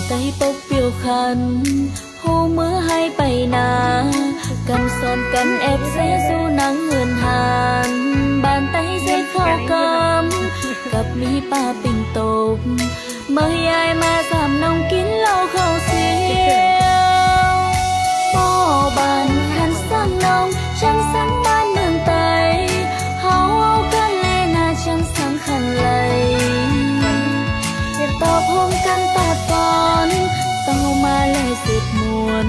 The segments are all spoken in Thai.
ไต้ปกเปียวคันหูมือให้ไปนากำสอนกันแอบเสสู่หนังเหือนหานบ้านไต้เสเข้ากำกับมีป้าปิ่งตบเมื่อยายมาสามน้องกินเหล้าเข้าเสียวป่อบานคันสร้างน้องช่างสังบ้านเมืองไต้เฮาเอากันแลนาช่างสังขันไหลต่อพงกันตอดฟอนต้องมาแลสิบมวน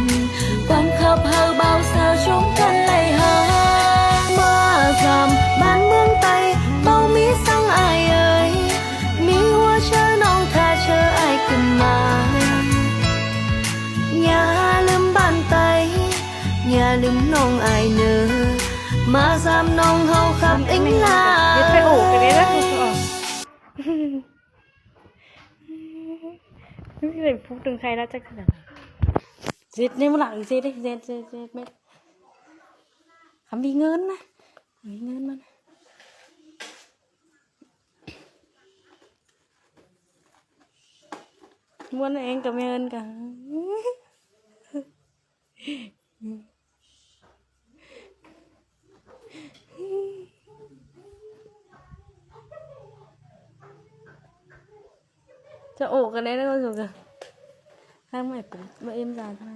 ความขับเฮาเบาสาวชมกันไหลหามาคำบ้านเมืองไต้ต้องมีสังอายเอ่ยมีหัวเชอน้องถ้าเชออายขึ้นมาอย่าลืมบ้านไต้อย่าลืมน้องอายเนอมาสามน้องเฮาขับเอ็งลาไปโอบกันเลยนะไม่ได้พูดถึงใครแล้วจะขนาดเจ็ดในมันหลังเจ็ดเจ็ดเม็ดคำมีเงินนะมีเงินมันม้วนเองกับเงินกันจะโอกกันได้แล้วก็สุดกันข้างไม่ปุ๊บมาเอ็มจานท่า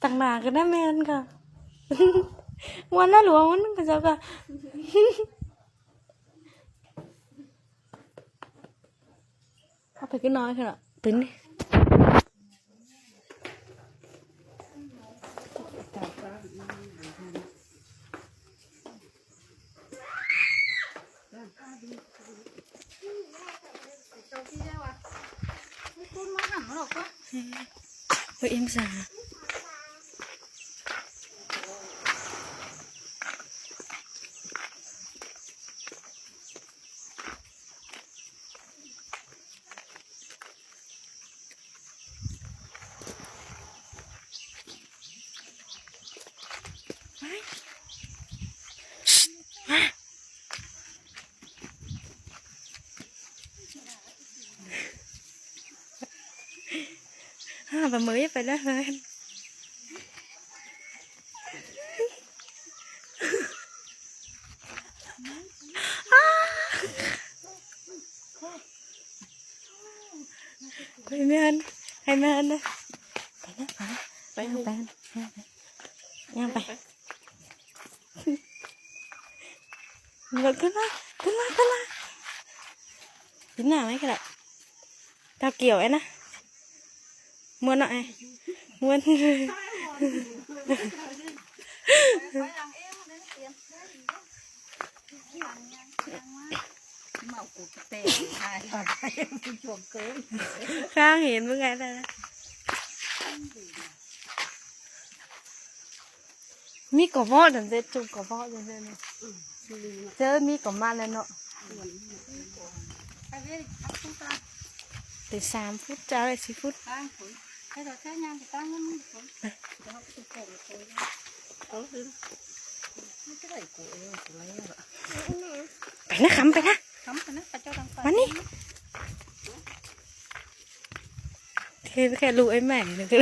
ต่างหน้ากันได้แม่นค่ะวันน่าหลวงวันนึงกันเจ้าค่ะเอาไปกินน้อยขนาดปิ้นเฮ้ยเอ็มสาbà mới phải đó thôi em hai men đây phải nha bạn nha bạn rồi cứ la cái nào mấy cái này tao kiểu ấy nè muôn nọ muôn khang hiền với ngày đây mi cỏ vó đừng dệt chụp cỏ vó rồi đây này chơi mi cỏ man này nọ từ 3 phút cho lại 4 phútไปนะคำไปนะวันนี้เทไปแค่ลูกไอ้แม่นึงคือ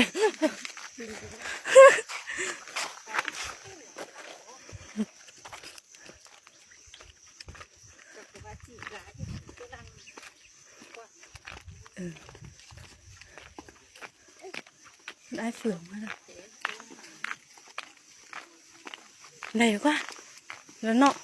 ได้เฟื่องมาแล้วไหนวะแล้วเนาะ